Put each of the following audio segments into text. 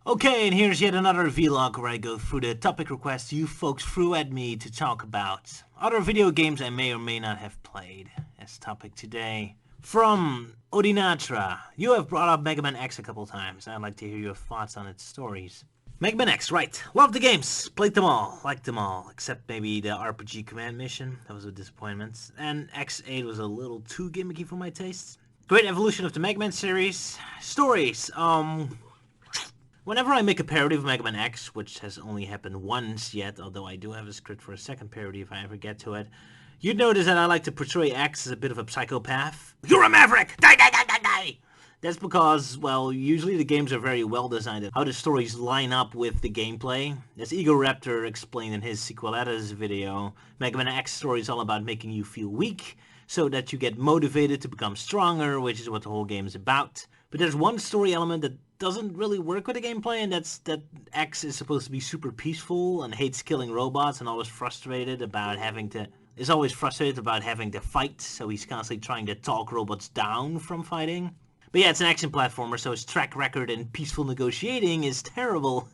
Okay, and here's yet another vlog where I go through the topic requests you folks threw at me to talk about. Other video games I may or may not have played as topic today. From Odinatra, you have brought up Megaman X a couple times. I'd like to hear your thoughts on its stories. Megaman X, right. Loved the games. Played them all. Liked them all. Except maybe the RPG command mission. That was a disappointment. And X8 was a little too gimmicky for my tastes. Great evolution of the Megaman series. Stories. Whenever I make a parody of Mega Man X, which has only happened once yet, although I do have a script for a second parody if I ever get to it, you'd notice that I like to portray X as a bit of a psychopath. You're a maverick! Die, die, die, die, die! That's because, well, usually the games are very well designed at how the stories line up with the gameplay. As Egoraptor explained in his Sequeletta's video, Mega Man X story is all about making you feel weak, so that you get motivated to become stronger, which is what the whole game is about. But there's one story element that doesn't really work with the gameplay, and that's that X is supposed to be super peaceful and hates killing robots and always frustrated about having to fight, so he's constantly trying to talk robots down from fighting. But yeah, it's an action platformer, so his track record in peaceful negotiating is terrible.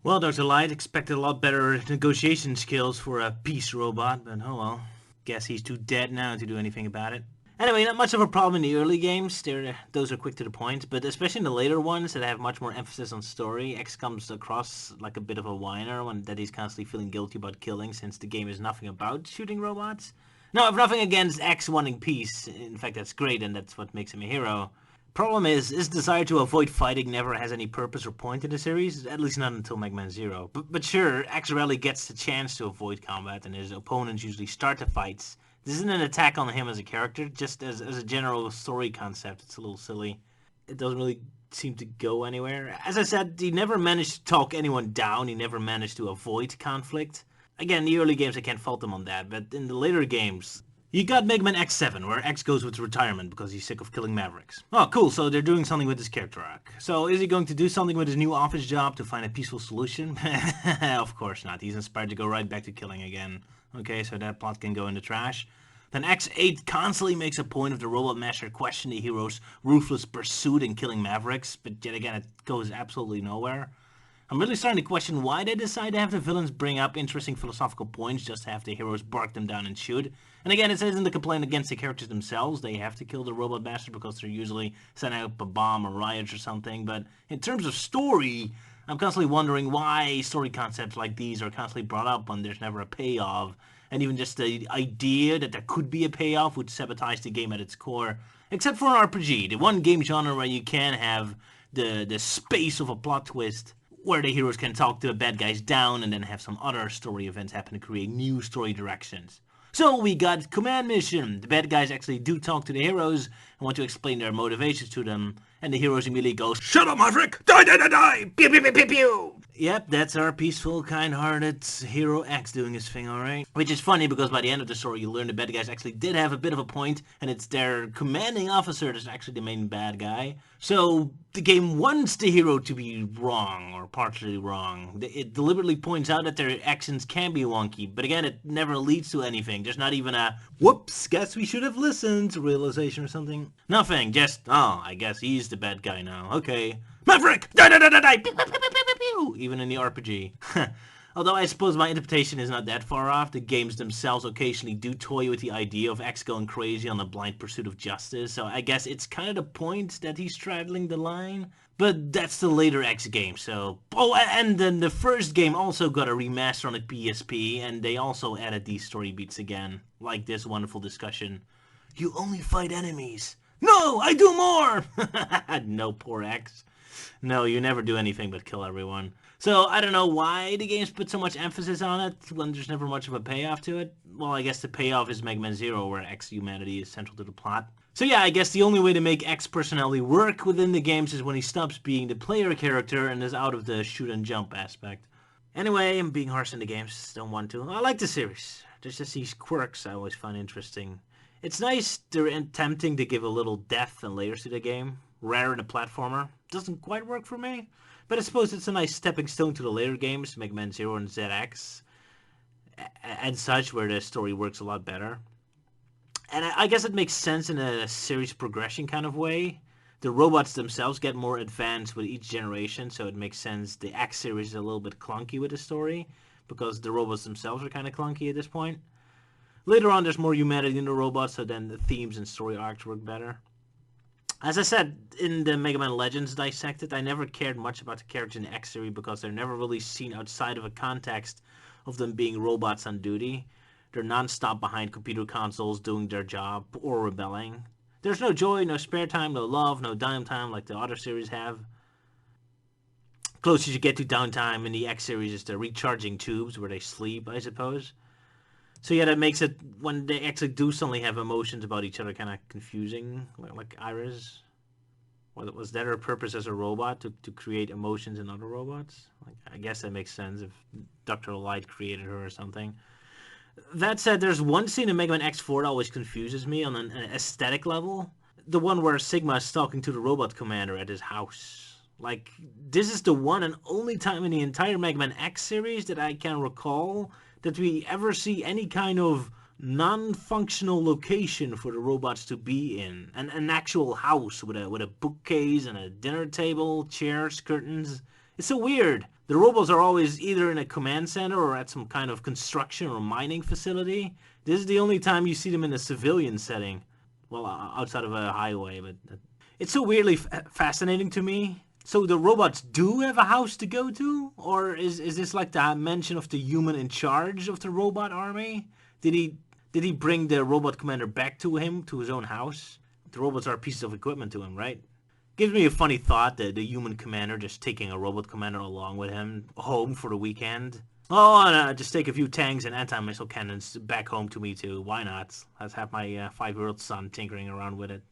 Well, Dr. Light expected a lot better negotiation skills for a peace robot, but oh well. Guess he's too dead now to do anything about it. Anyway, not much of a problem in the early games. Those are quick to the point, but especially in the later ones that have much more emphasis on story, X comes across like a bit of a whiner that he's constantly feeling guilty about killing, since the game is nothing about shooting robots. No, I've nothing against X wanting peace. In fact, that's great, and that's what makes him a hero. Problem is, his desire to avoid fighting never has any purpose or point in the series, at least not until Mega Man Zero. But sure, X rarely gets the chance to avoid combat, and his opponents usually start the fights. This isn't an attack on him as a character, just as a general story concept. It's a little silly. It doesn't really seem to go anywhere. As I said, he never managed to talk anyone down, he never managed to avoid conflict. Again, the early games I can't fault him on that, but in the later games, you got Mega Man X7, where X goes with retirement because he's sick of killing Mavericks. Oh, cool, so they're doing something with his character arc. So is he going to do something with his new office job to find a peaceful solution? Of course not. He's inspired to go right back to killing again. Okay, so that plot can go in the trash. Then X8 constantly makes a point of the Robot Master question the hero's ruthless pursuit in killing Mavericks, but yet again it goes absolutely nowhere. I'm really starting to question why they decide to have the villains bring up interesting philosophical points just to have the heroes bark them down and shoot. And again, it isn't a complaint against the characters themselves. They have to kill the Robot Master because they're usually setting up a bomb or riots or something. But in terms of story, I'm constantly wondering why story concepts like these are constantly brought up when there's never a payoff. And even just the idea that there could be a payoff would sabotage the game at its core. Except for an RPG, the one game genre where you can have the space of a plot twist, where the heroes can talk the bad guys down and then have some other story events happen to create new story directions. So we got Command Mission. The bad guys actually do talk to the heroes and want to explain their motivations to them. And the heroes immediately go, "Shut up, Maverick! Die, die, die, die! Pew, pew, pew, pew, pew!" Yep, that's our peaceful, kind-hearted hero X doing his thing, alright? Which is funny because by the end of the story you learn the bad guys actually did have a bit of a point, and it's their commanding officer that's actually the main bad guy. So the game wants the hero to be wrong, or partially wrong. It deliberately points out that their actions can be wonky, but again, it never leads to anything. There's not even a, "whoops, guess we should have listened," realization or something. Nothing, just, oh, I guess he's the bad guy now. Okay. Maverick! Die, die, die, die, die! Pew, pew, pew, pew, pew, pew. Even in the RPG. Although I suppose my interpretation is not that far off, the games themselves occasionally do toy with the idea of X going crazy on the blind pursuit of justice, so I guess it's kind of the point that he's straddling the line. But that's the later X game, so... Oh, and then the first game also got a remaster on the PSP, and they also added these story beats again. Like this wonderful discussion. "You only fight enemies." "No, I do more!" No, poor X. No, you never do anything but kill everyone. So, I don't know why the games put so much emphasis on it when there's never much of a payoff to it. Well, I guess the payoff is Mega Man Zero, where X humanity is central to the plot. So yeah, I guess the only way to make X personality work within the games is when he stops being the player character and is out of the shoot and jump aspect. Anyway, I'm being harsh in the games, don't want to. I like the series. There's just these quirks I always find interesting. It's nice they're attempting to give a little depth and layers to the game. Rare in a platformer. Doesn't quite work for me. But I suppose it's a nice stepping stone to the later games, Mega Man Zero and ZX, and such, where the story works a lot better. And I guess it makes sense in a series progression kind of way. The robots themselves get more advanced with each generation, so it makes sense the X series is a little bit clunky with the story, because the robots themselves are kind of clunky at this point. Later on, there's more humanity in the robots, so then the themes and story arcs work better. As I said in the Mega Man Legends Dissected, I never cared much about the characters in the X series because they're never really seen outside of a context of them being robots on duty. They're non-stop behind computer consoles doing their job or rebelling. There's no joy, no spare time, no love, no downtime like the other series have. Closest you get to downtime in the X series is the recharging tubes where they sleep, I suppose. So yeah, that makes it, when they actually do suddenly have emotions about each other, kind of confusing, like Iris. Was that her purpose as a robot, to create emotions in other robots? Like, I guess that makes sense if Dr. Light created her or something. That said, there's one scene in Mega Man X4 that always confuses me on an aesthetic level. The one where Sigma is talking to the robot commander at his house. Like, this is the one and only time in the entire Mega Man X series that I can recall that we ever see any kind of non-functional location for the robots to be in. An actual house with a bookcase and a dinner table, chairs, curtains. It's so weird. The robots are always either in a command center or at some kind of construction or mining facility. This is the only time you see them in a civilian setting. Well, outside of a highway, but it's so weirdly fascinating to me. So the robots do have a house to go to? Or is this like the mention of the human in charge of the robot army? Did he bring the robot commander back to him, to his own house? The robots are pieces of equipment to him, right? Gives me a funny thought that the human commander just taking a robot commander along with him home for the weekend. Oh, and just take a few tanks and anti-missile cannons back home to me too. Why not? Let's have my 5-year-old son tinkering around with it.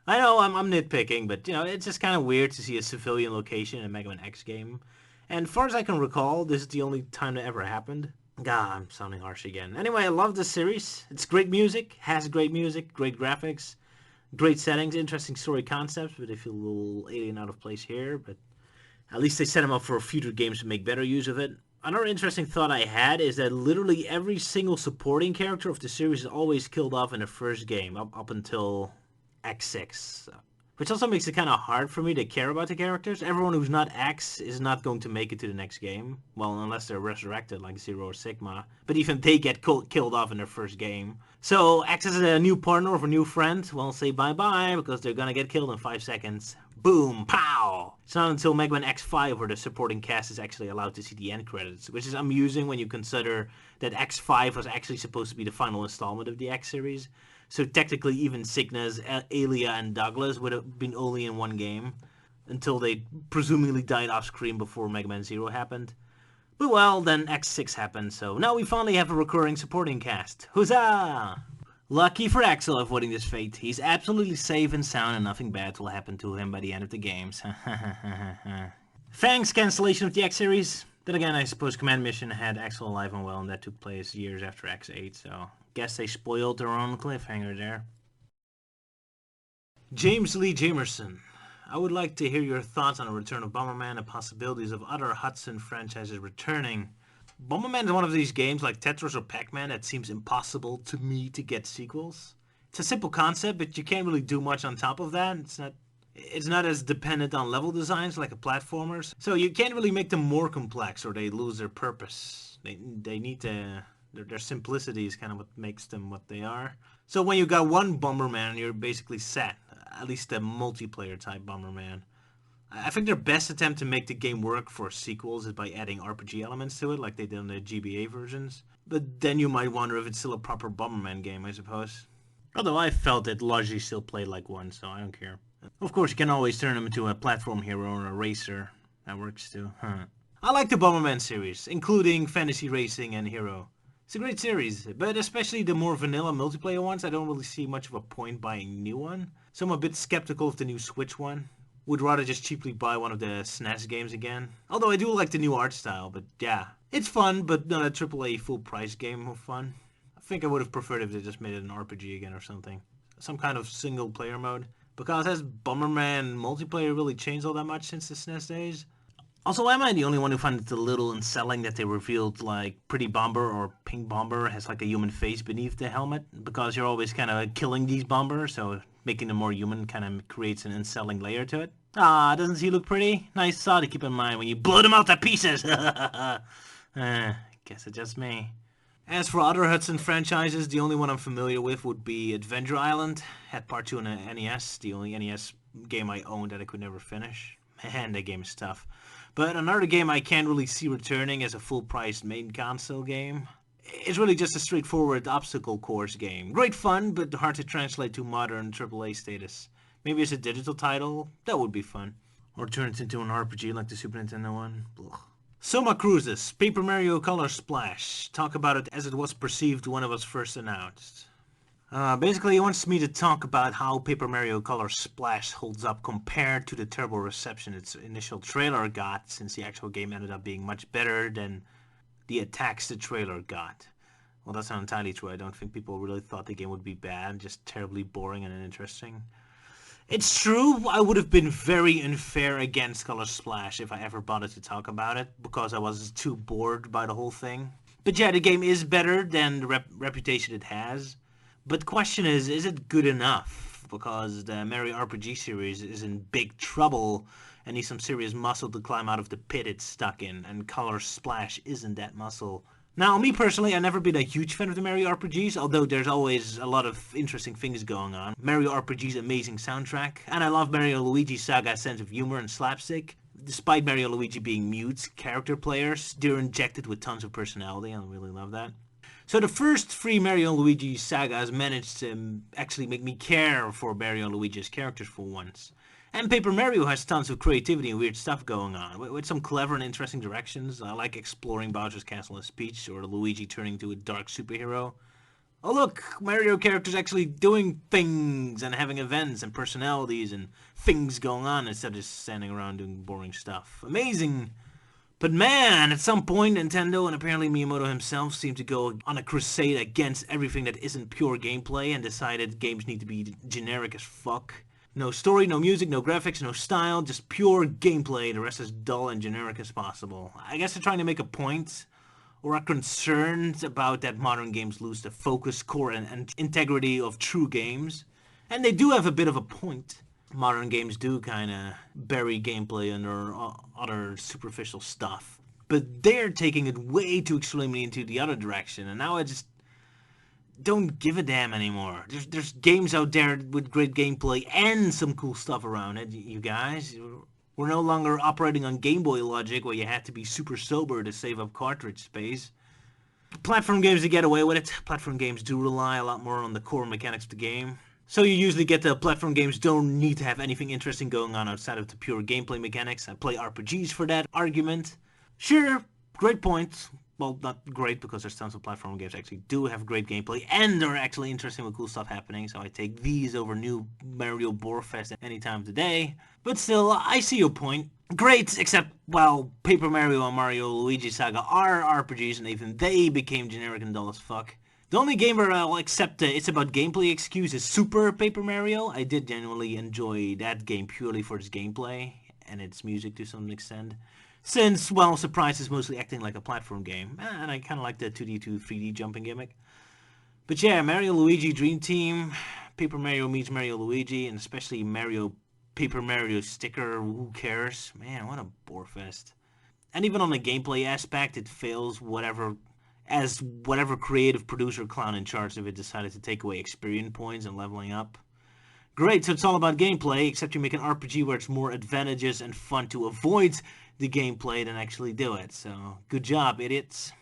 I know I'm nitpicking, but you know, it's just kind of weird to see a civilian location in a Mega Man X game. And as far as I can recall, this is the only time that ever happened. God, I'm sounding harsh again. Anyway, I love this series. It's great music, has great music, great graphics, great settings, interesting story concepts, but they feel a little alien out of place here. But at least they set them up for future games to make better use of it. Another interesting thought I had is that literally every single supporting character of the series is always killed off in the first game, up until X6. Which also makes it kind of hard for me to care about the characters. Everyone who's not X is not going to make it to the next game. Well, unless they're resurrected like Zero or Sigma. But even they get killed off in their first game. So X is a new partner or a new friend. Well, say bye-bye because they're gonna get killed in 5 seconds. Boom! Pow! It's not until Mega Man X5 where the supporting cast is actually allowed to see the end credits. Which is amusing when you consider that X5 was actually supposed to be the final installment of the X series. So technically even Cygnus, Alia, and Douglas would have been only in one game. Until they presumably died off screen before Mega Man Zero happened. But well, then X6 happened, so now we finally have a recurring supporting cast. Huzzah! Lucky for Axel avoiding this fate. He's absolutely safe and sound and nothing bad will happen to him by the end of the games. Thanks, cancellation of the X series. Then again, I suppose Command Mission had Axel alive and well, and that took place years after X8, so guess they spoiled their own cliffhanger there. James Lee Jamerson. I would like to hear your thoughts on the return of Bomberman and possibilities of other Hudson franchises returning. Bomberman is one of these games like Tetris or Pac-Man that seems impossible to me to get sequels. It's a simple concept, but you can't really do much on top of that. It's not as dependent on level designs like a platformers, so you can't really make them more complex or they lose their purpose. They need to... Their simplicity is kind of what makes them what they are. So when you got one Bomberman, you're basically set. At least the multiplayer type Bomberman. I think their best attempt to make the game work for sequels is by adding RPG elements to it, like they did in the GBA versions. But then you might wonder if it's still a proper Bomberman game, I suppose. Although I felt it largely still played like one, so I don't care. Of course, you can always turn them into a platform hero or a racer. That works too. I like the Bomberman series, including Fantasy Racing and Hero. It's a great series, but especially the more vanilla multiplayer ones, I don't really see much of a point buying a new one. So I'm a bit skeptical of the new Switch one. Would rather just cheaply buy one of the SNES games again. Although I do like the new art style, but yeah. It's fun, but not a AAA full price game of fun. I think I would have preferred if they just made it an RPG again or something. Some kind of single player mode. Because has Bomberman multiplayer really changed all that much since the SNES days? Also, am I the only one who found it a little unsettling that they revealed, like, Pretty Bomber or Pink Bomber has, like, a human face beneath the helmet? Because you're always kind of killing these bombers, so making them more human kind of creates an unsettling layer to it. Ah, doesn't he look pretty? Nice saw to keep in mind when you blow them out to pieces. Guess it's just me. As for other Hudson franchises, the only one I'm familiar with would be Adventure Island. Had part 2 on the NES, the only NES game I owned that I could never finish. Man, that game is tough. But another game I can't really see returning as a full-priced main console game. It's really just a straightforward obstacle course game. Great fun, but hard to translate to modern AAA status. Maybe as a digital title, that would be fun. Or turn it into an RPG like the Super Nintendo one. Ugh. Soma Cruises, Paper Mario Color Splash. Talk about it as it was perceived when it was first announced. Basically, he wants me to talk about how Paper Mario Color Splash holds up compared to the terrible reception its initial trailer got, since the actual game ended up being much better than the attacks the trailer got. Well, that's not entirely true. I don't think people really thought the game would be bad, just terribly boring and uninteresting. It's true, I would have been very unfair against Color Splash if I ever bothered to talk about it, because I was too bored by the whole thing. But yeah, the game is better than the reputation it has. But the question is it good enough? Because the Mario RPG series is in big trouble and needs some serious muscle to climb out of the pit it's stuck in, and Color Splash isn't that muscle. Now, me personally, I've never been a huge fan of the Mario RPGs, although there's always a lot of interesting things going on. Mario RPG's amazing soundtrack, and I love Mario Luigi Saga's sense of humor and slapstick. Despite Mario Luigi being mute character players, they're injected with tons of personality, and I really love that. So the first 3 Mario Luigi sagas managed to actually make me care for Mario Luigi's characters for once. And Paper Mario has tons of creativity and weird stuff going on, with some clever and interesting directions. I like exploring Bowser's Castle as Peach, or Luigi turning into a dark superhero. Oh look, Mario characters actually doing things and having events and personalities and things going on instead of just standing around doing boring stuff. Amazing! But man, at some point Nintendo and apparently Miyamoto himself seemed to go on a crusade against everything that isn't pure gameplay and decided games need to be generic as fuck. No story, no music, no graphics, no style, just pure gameplay. The rest is dull and generic as possible. I guess they're trying to make a point, or are concerned about that modern games lose the focus, core, and integrity of true games. And they do have a bit of a point. Modern games do kinda bury gameplay under other superficial stuff. But they're taking it way too extremely into the other direction, and now I just don't give a damn anymore. There's games out there with great gameplay and some cool stuff around it, you guys. We're no longer operating on Game Boy logic where you had to be super sober to save up cartridge space. Platform games, to get away with it. Platform games do rely a lot more on the core mechanics of the game. So you usually get the platform games don't need to have anything interesting going on outside of the pure gameplay mechanics. I play RPGs for that argument. Sure, great point. Well, not great, because there's tons of platform games that actually do have great gameplay and they're actually interesting with cool stuff happening, so I take these over new Mario Borefest any time of the day. But still, I see your point. Great, except, well, Paper Mario and Mario Luigi Saga are RPGs and even they became generic and dull as fuck. The only game where I'll accept it's about gameplay excuse is Super Paper Mario. I did genuinely enjoy that game purely for its gameplay and its music to some extent. Since, well, Surprise is mostly acting like a platform game, and I kind of like the 2D to 3D jumping gimmick. But yeah, Mario Luigi Dream Team, Paper Mario meets Mario Luigi, and especially Mario Paper Mario sticker, who cares? Man, what a borefest. And even on the gameplay aspect, it fails whatever creative producer clown in charge of it decided to take away experience points and leveling up. Great, so it's all about gameplay, except you make an RPG where it's more advantageous and fun to avoid the gameplay than actually do it. So, good job, idiots.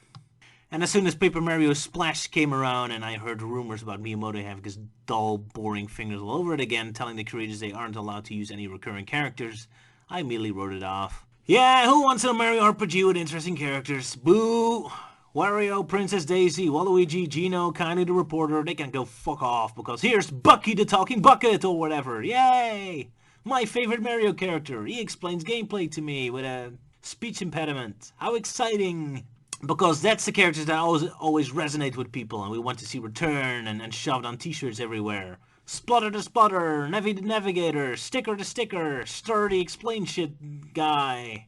And as soon as Paper Mario Splash came around and I heard rumors about Miyamoto having his dull, boring fingers all over it again, telling the creators they aren't allowed to use any recurring characters, I immediately wrote it off. Yeah, who wants a Mario RPG with interesting characters? Boo! Wario, Princess Daisy, Waluigi, Gino, Connie the Reporter, they can go fuck off, because here's Bucky the Talking Bucket, or whatever. Yay! My favorite Mario character. He explains gameplay to me with a speech impediment. How exciting! Because that's the characters that always resonate with people and we want to see return and shoved on t-shirts everywhere. Splutter the Splutter, Nevi the Navigator, Sticker the Sticker, Sturdy Explain Shit guy.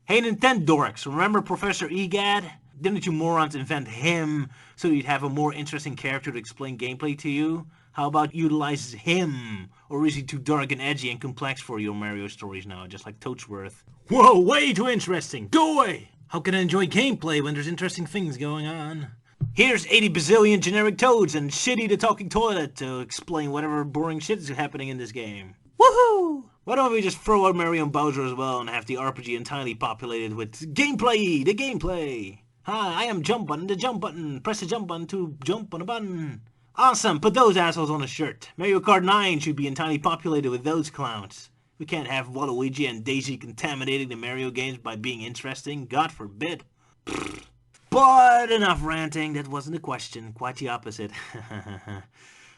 Hey Nintendorks, remember Professor Egad? Didn't you morons invent him so you'd have a more interesting character to explain gameplay to you? How about utilize him? Or is he too dark and edgy and complex for your Mario stories now, just like Toadsworth? Whoa, way too interesting! Go away! How can I enjoy gameplay when there's interesting things going on? Here's 80 bazillion generic toads and Shitty the talking toilet to explain whatever boring shit is happening in this game. Woohoo! Why don't we just throw out Mario and Bowser as well and have the RPG entirely populated with gameplay, the gameplay? Hi, I am jump button, the jump button. Press the jump button to jump on a button. Awesome, put those assholes on a shirt. Mario Kart 9 should be entirely populated with those clowns. We can't have Waluigi and Daisy contaminating the Mario games by being interesting. God forbid. But enough ranting, that wasn't a question. Quite the opposite.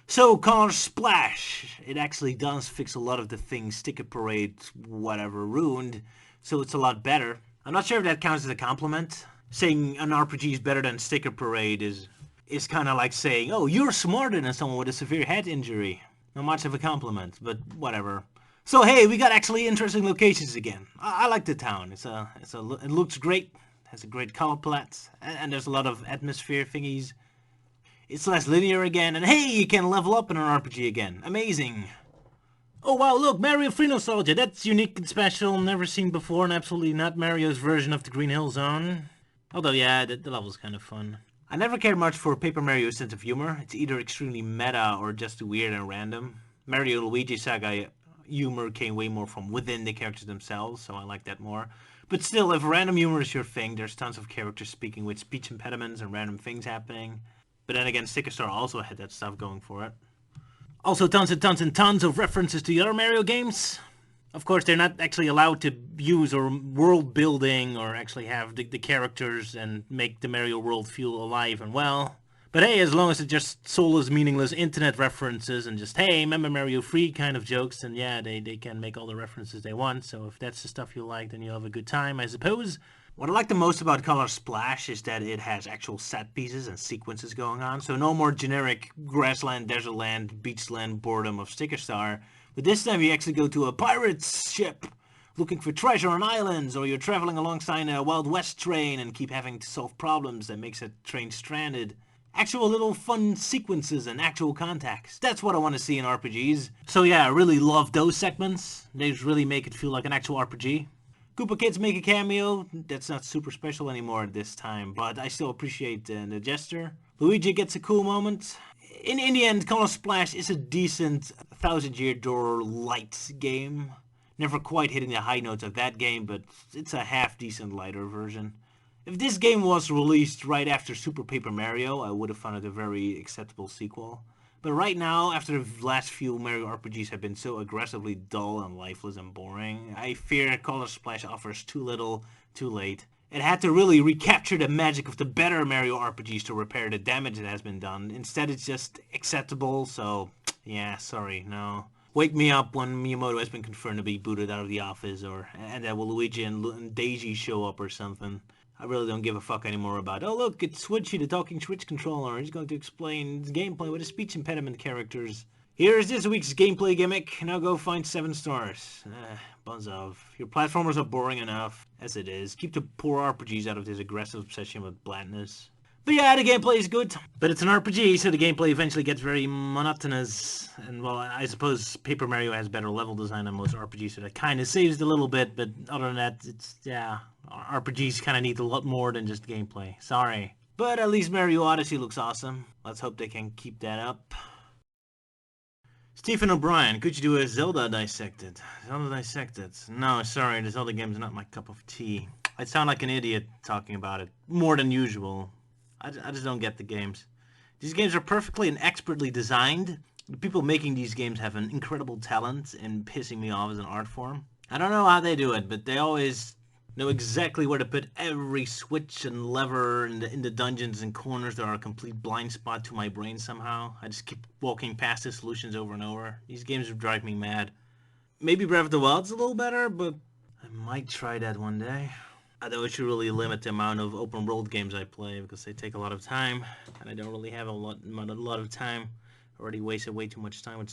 So, Color Splash. It actually does fix a lot of the things Sticker Parade, whatever, ruined. So it's a lot better. I'm not sure if that counts as a compliment. Saying an RPG is better than Sticker Parade is kind of like saying, oh, you're smarter than someone with a severe head injury. Not much of a compliment, but whatever. So hey, we got actually interesting locations again. I like the town. It looks great. Has a great color palette, and there's a lot of atmosphere thingies. It's less linear again, and hey, you can level up in an RPG again. Amazing. Oh wow, look, Mario Free Nostalgia. That's unique and special, never seen before, and absolutely not Mario's version of the Green Hill Zone. Although yeah, the level's kind of fun. I never cared much for Paper Mario's sense of humor. It's either extremely meta or just weird and random. Mario Luigi Saga humor came way more from within the characters themselves, so I like that more. But still, if random humor is your thing, there's tons of characters speaking with speech impediments and random things happening. But then again, Sticker Star also had that stuff going for it. Also tons and tons and tons of references to the other Mario games. Of course, they're not actually allowed to use or world building or actually have the characters and make the Mario world feel alive and well. But hey, as long as it's just soulless, meaningless internet references and just, hey, remember Mario Free kind of jokes, then yeah, they can make all the references they want. So if that's the stuff you like, then you'll have a good time, I suppose. What I like the most about Color Splash is that it has actual set pieces and sequences going on. So no more generic grassland, desertland, beachland boredom of Sticker Star. But this time you actually go to a pirate's ship looking for treasure on islands, or you're traveling alongside a Wild West train and keep having to solve problems that makes a train stranded. Actual little fun sequences and actual context. That's what I want to see in RPGs. So yeah, I really love those segments. They just really make it feel like an actual RPG. Koopa Kids make a cameo. That's not super special anymore at this time, but I still appreciate the gesture. Luigi gets a cool moment. In the end, Color Splash is a decent 1000-Year Door light game. Never quite hitting the high notes of that game, but it's a half-decent lighter version. If this game was released right after Super Paper Mario, I would have found it a very acceptable sequel. But right now, after the last few Mario RPGs have been so aggressively dull and lifeless and boring, I fear Color Splash offers too little, too late. It had to really recapture the magic of the better Mario RPGs to repair the damage that has been done. Instead, it's just acceptable, so yeah, sorry, no. Wake me up when Miyamoto has been confirmed to be booted out of the office, and that Luigi and Daisy show up or something. I really don't give a fuck anymore about, oh look, it's Switchy, the talking Switch controller. He's going to explain gameplay with the speech impediment characters. Here's this week's gameplay gimmick. Now go find 7 stars. Buzz off. Your platformers are boring enough, as it is. Keep the poor RPGs out of this aggressive obsession with blandness. But yeah, the gameplay is good. But it's an RPG, so the gameplay eventually gets very monotonous. And well, I suppose Paper Mario has better level design than most RPGs, so that kind of saves it a little bit. But other than that, it's, yeah, RPGs kind of need a lot more than just gameplay. Sorry. But at least Mario Odyssey looks awesome. Let's hope they can keep that up. Stephen O'Brien, could you do a Zelda dissected? Zelda dissected. No, sorry, the Zelda game's not my cup of tea. I sound like an idiot talking about it. More than usual. I just don't get the games. These games are perfectly and expertly designed. The people making these games have an incredible talent in pissing me off as an art form. I don't know how they do it, but they always know exactly where to put every switch and lever in the dungeons and corners that are a complete blind spot to my brain somehow. I just keep walking past the solutions over and over. These games drive me mad. Maybe Breath of the Wild's a little better, but I might try that one day. Although it should really limit the amount of open world games I play because they take a lot of time, and I don't really have a lot of time. Already wasted way too much time with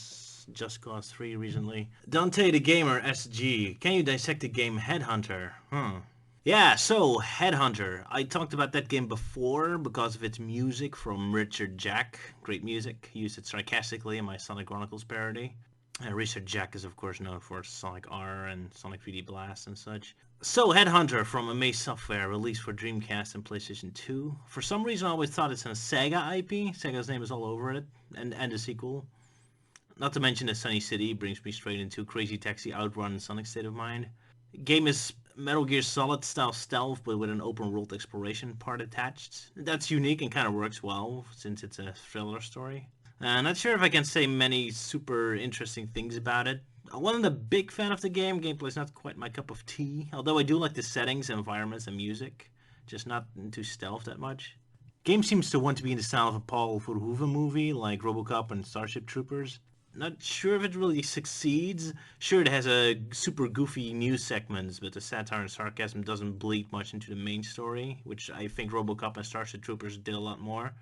Just Cause 3 recently. Dante the Gamer SG, can you dissect the game Headhunter? Yeah, so Headhunter. I talked about that game before because of its music from Richard Jack. Great music. Used it sarcastically in my Sonic Chronicles parody. Richard Jack is of course known for Sonic R and Sonic 3D Blast and such. So Headhunter from Amaze Software, released for Dreamcast and PlayStation 2. For some reason I always thought it's a Sega IP. Sega's name is all over it. And a sequel. Not to mention the Sunny City brings me straight into Crazy Taxi Outrun and Sonic State of Mind. Game is Metal Gear Solid style stealth, but with an open world exploration part attached. That's unique and kind of works well since it's a thriller story. Not sure if I can say many super interesting things about it. I wasn't a big fan of the game. Gameplay's not quite my cup of tea, although I do like the settings, environments, and music. Just not into stealth that much. Game seems to want to be in the style of a Paul Verhoeven movie, like RoboCop and Starship Troopers. Not sure if it really succeeds. Sure, it has a super goofy news segments, but the satire and sarcasm doesn't bleed much into the main story, which I think RoboCop and Starship Troopers did a lot more.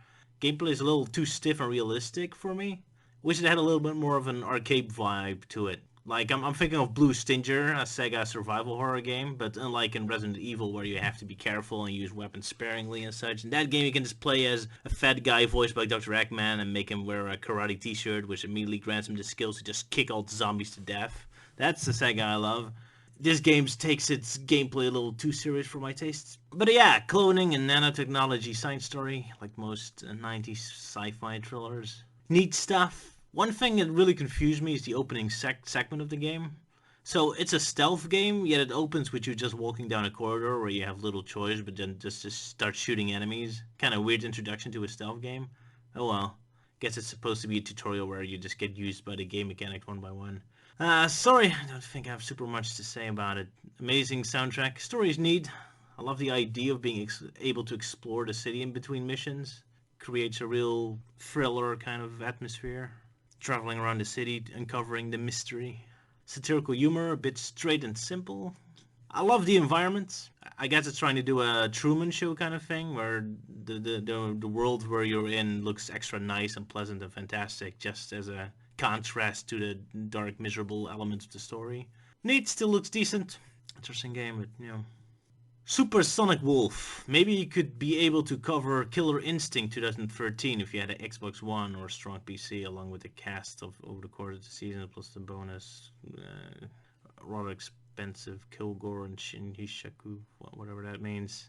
Gameplay is a little too stiff and realistic for me. Wish it had a little bit more of an arcade vibe to it. Like, I'm thinking of Blue Stinger, a Sega survival horror game, but unlike in Resident Evil where you have to be careful and use weapons sparingly and such, in that game you can just play as a fat guy voiced by Dr. Eggman and make him wear a karate t-shirt, which immediately grants him the skills to just kick all the zombies to death. That's the Sega I love. This game takes its gameplay a little too serious for my tastes. But yeah, cloning and nanotechnology science story, like most 90s sci-fi thrillers. Neat stuff. One thing that really confused me is the opening segment of the game. So it's a stealth game, yet it opens with you just walking down a corridor where you have little choice, but then just start shooting enemies. Kind of weird introduction to a stealth game. Oh well. Guess it's supposed to be a tutorial where you just get used by the game mechanic one by one. Sorry, I don't think I have super much to say about it. Amazing soundtrack. Story is neat. I love the idea of being able to explore the city in between missions. Creates a real thriller kind of atmosphere. Traveling around the city, uncovering the mystery. Satirical humor, a bit straight and simple. I love the environment. I guess it's trying to do a Truman Show kind of thing, where the world where you're in looks extra nice and pleasant and fantastic, just as a contrast to the dark, miserable elements of the story. Neat, still looks decent. Interesting game, but you know. Super Sonic Wolf. Maybe you could be able to cover Killer Instinct 2013 if you had an Xbox One or a strong PC, along with the cast of over the course of the season, plus the bonus, rather expensive Kilgore and Shin Hishaku, whatever that means.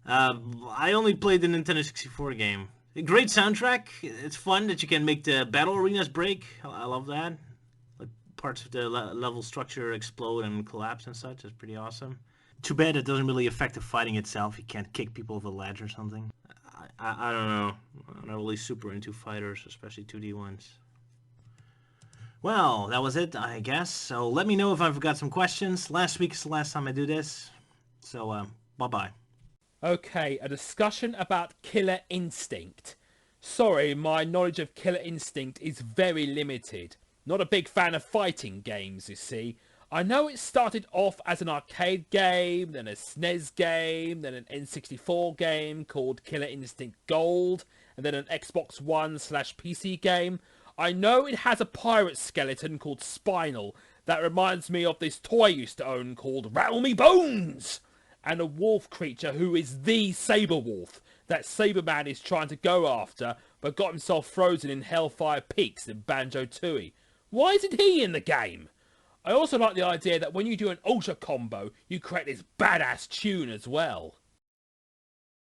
I only played the Nintendo 64 game. A great soundtrack. It's fun that you can make the battle arenas break. I love that. Like parts of the level structure explode and collapse and such. It's pretty awesome. Too bad it doesn't really affect the fighting itself. You can't kick people off a ledge or something. I don't know. I'm not really super into fighters, especially 2D ones. Well, that was it, I guess. So let me know if I forgot some questions. Last week is the last time I do this. So, bye-bye. Okay, a discussion about Killer Instinct. Sorry, my knowledge of Killer Instinct is very limited. Not a big fan of fighting games, you see. I know it started off as an arcade game, then a SNES game, then an N64 game called Killer Instinct Gold, and then an Xbox One/PC game. I know it has a pirate skeleton called Spinal that reminds me of this toy I used to own called Rattle Me Bones, and a wolf creature who is the Saber Wolf that Saberman is trying to go after, but got himself frozen in Hellfire Peaks in Banjo-Tooie. Why isn't he in the game? I also like the idea that when you do an ultra combo, you create this badass tune as well.